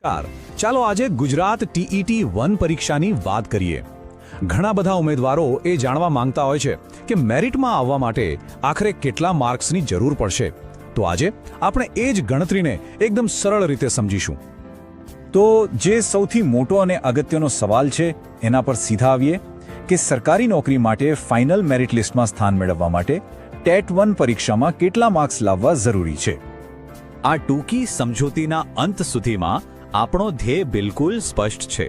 ચાલો આજે ગુજરાત ટીઈટી 1 પરીક્ષાની વાત કરીએ. ઘણા બધા ઉમેદવારો એ જાણવા માંગતા હોય છે કે મેરિટમાં આવવા માટે આખરે કેટલા માર્ક્સની જરૂર પડશે. તો આજે આપણે એ જ ગણતરીને એકદમ સરળ રીતે સમજીશું. તો જે સૌથી મોટો અને અગત્યનો સવાલ છે એના પર સીધા આવીએ કે સરકારી નોકરી માટે ફાઇનલ મેરિટ લિસ્ટમાં સ્થાન મેળવવા માટે ટેટ 1 પરીક્ષામાં કેટલા માર્ક્સ લાવવા જરૂરી છે. આ ટૂંકી સમજૂતીના અંત સુધીમાં આપણો ધ્યેય બિલકુલ સ્પષ્ટ છે.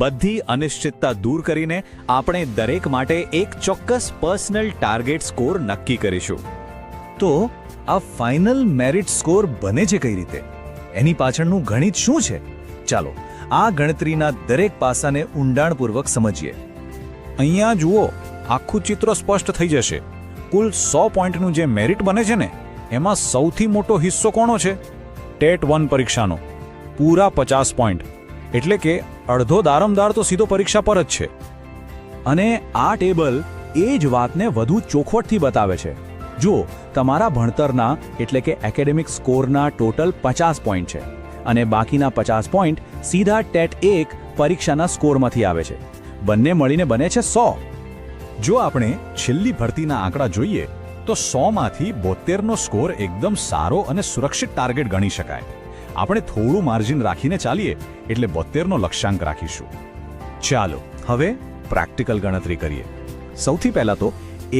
બધી અનિશ્ચિતતા દૂર કરીને આપણે દરેક માટે એક ચોક્કસ પર્સનલ ટાર્ગેટ સ્કોર નક્કી કરીશું. તો આ ફાઇનલ મેરિટ સ્કોર બને છે કઈ રીતે? એની પાછળનું ગણિત શું છે? ચાલો આ ગણતરીના દરેક પાસાને ઊંડાણપૂર્વક સમજીએ. અહીંયા જુઓ, આખું ચિત્ર સ્પષ્ટ થઈ જશે. કુલ 100 પોઈન્ટનું જે મેરિટ બને છે ને, એમાં સૌથી મોટો હિસ્સો કોનો છે? ટેટ 1 પરીક્ષાનો. પૂરા 50 પોઈન્ટ, એટલે કે અડધો દારમદાર તો સીધો પરીક્ષા પર જ છે. અને આ ટેબલ એ જ વાતને વધુ ચોખવટથી બતાવે છે. જુઓ, તમારા ભણતરના એટલે કે એકેડેમિક સ્કોરના ટોટલ 50 પોઈન્ટ છે અને બાકીના 50 પોઈન્ટ સીધા ટેટ 1 પરીક્ષાના સ્કોરમાંથી આવે છે. બંને મળીને બને છે 100. જો આપણે છેલ્લી ભરતીના આંકડા જોઈએ તો 100માંથી 72નો સ્કોર એકદમ સારો અને સુરક્ષિત ટાર્ગેટ ગણી શકાય. આપણે થોડું માર્જિન રાખીને ચાલીએ એટલે 72નો લક્ષ્યાંક રાખીશું. ચાલો હવે પ્રેક્ટિકલ ગણતરી કરીએ. સૌથી પહેલા તો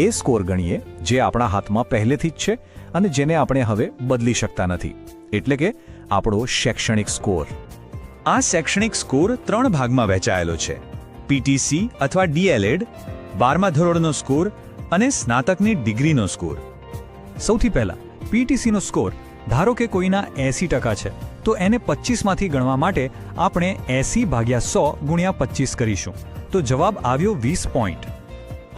એ સ્કોર ગણીએ જે આપણા હાથમાં પહેલેથી જ છે અને જેને આપણે હવે બદલી શકતા નથી, એટલે કે આપણો શૈક્ષણિક સ્કોર. આ શૈક્ષણિક સ્કોર 3 ભાગમાં વહેંચાયેલો છે: પીટીસી અથવા ડીએલએડ, 12મા ધોરણનો સ્કોર અને સ્નાતકની ડિગ્રીનો સ્કોર. સૌથી પહેલા પીટીસીનો સ્કોર. ધારો કે કોઈના 80% છે તો એને 25માંથી ગણવા માટે આપણે 80/100 × 25 કરીશું. તો જવાબ આવ્યો 20 પોઈન્ટ.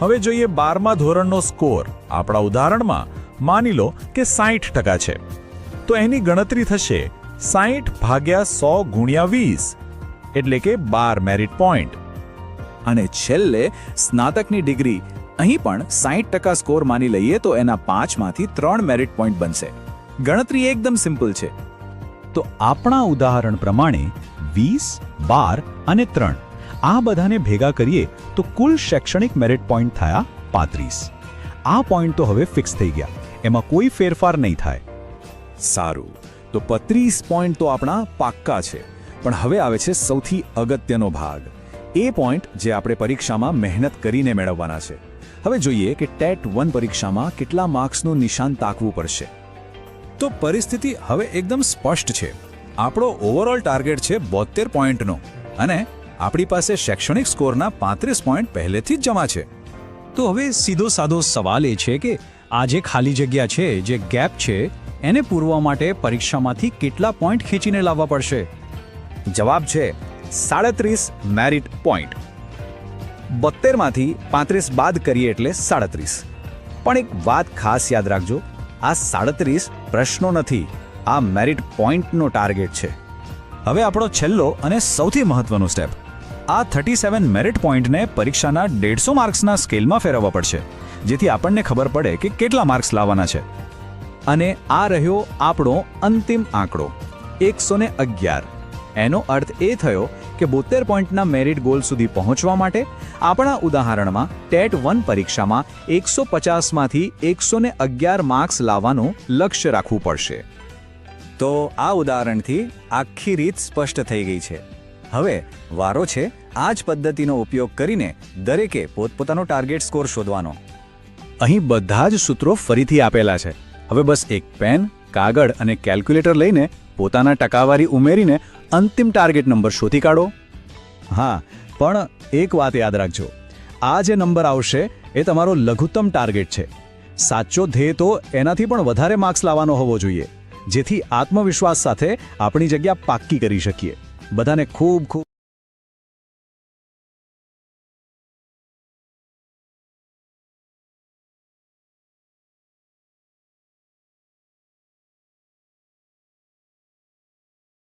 હવે જોઈએ 12મા ધોરણનો સ્કોર. આપણા ઉદાહરણમાં માની લો કે 60% છે, તો એની ગણતરી થશે 60/100 × 20, એટલે કે 12 મેરિટ પોઈન્ટ. અને છેલ્લે સ્નાતકની ડિગ્રી. અહીં પણ 60% સ્કોર માની લઈએ તો એના 5માંથી 3 મેરિટ પોઈન્ટ બનશે. ગણતરી એકદમ સિમ્પલ છે. તો આપણા ઉદાહરણ પ્રમાણે 20, 12 અને 3 આ બધાને ભેગા કરીએ તો કુલ શૈક્ષણિક મેરિટ પોઈન્ટ થયા 35. આ પોઈન્ટ તો હવે ફિક્સ થઈ ગયા, એમાં કોઈ ફેરફાર નહીં થાય. સારું, તો 35 પોઈન્ટ તો આપણા પાક્કા છે. પણ હવે આવે છે સૌથી અગત્યનો ભાગ, એ પોઈન્ટ જે આપણે પરીક્ષામાં મહેનત કરીને મેળવવાના છે. હવે જોઈએ કે ટેટ 1 પરીક્ષામાં કેટલા માર્ક્સનું નિશાન તાકવું પડશે. તો પરિસ્થિતિ હવે એકદમ સ્પષ્ટ છે. આપણો ઓવરઓલ ટાર્ગેટ છે 72 પોઈન્ટનો અને આપણી પાસે શૈક્ષણિક સ્કોરના 35 પોઈન્ટ પહેલેથી જ જમા છે. તો હવે સીધો સાધો સવાલ એ છે કે આ જે ખાલી જગ્યા છે, જે ગેપ છે, એને પૂરવા માટે પરીક્ષામાંથી કેટલા પોઈન્ટ ખેંચીને લાવવા પડશે? જવાબ છે 37 મેરિટ પોઈન્ટ. 72માંથી 35 બાદ કરીએ એટલે 37. પણ એક વાત ખાસ યાદ રાખજો, આ 37 પ્રશ્નો નથી, આ મેરિટ પોઈન્ટનો ટાર્ગેટ છે. હવે આપણો છેલ્લો અને સૌથી મહત્વનો સ્ટેપ. આ 37 મેરિટ પોઈન્ટને પરીક્ષાના 150 માર્ક્સના સ્કેલમાં ફેરવવા પડશે, જેથી આપણને ખબર પડે કે કેટલા માર્ક્સ લાવવાના છે. અને આ રહ્યો આપણો અંતિમ આંકડો 111. એનો અર્થ એ થયો કે 72 પોઈન્ટના મેરિટ ગોલ સુધી પહોંચવા માટે આપણા ઉદાહરણમાં ટેટ 1 પરીક્ષામાં 150માંથી 111 માર્ક્સ લાવવાનું લક્ષ્ય રાખવું પડશે. તો આ ઉદાહરણથી આખી રીત સ્પષ્ટ થઈ ગઈ છે. હવે વારો છે આ જ પદ્ધતિનો ઉપયોગ કરીને દરેકે પોતપોતાનો ટાર્ગેટ સ્કોર શોધવાનો. અહીં બધા જ સૂત્રો ફરીથી આપેલા છે. હવે બસ એક પેન, કાગળ અને કેલ્ક્યુલેટર લઈને પોતાના ટકાવારી ઉમેરીને અંતિમ ટાર્ગેટ નંબર શોધી કાઢો. હા, પણ એક વાત યાદ રાખજો, આ જે નંબર આવશે એ તમારો લઘુત્તમ ટાર્ગેટ છે. સાચો ધ્યેય તો એનાથી પણ વધારે માર્ક્સ લાવવાનો હોવો જોઈએ, જેથી આત્મવિશ્વાસ સાથે આપણી જગ્યા પાક્કી કરી શકીએ. બધાને ખૂબ ખૂબ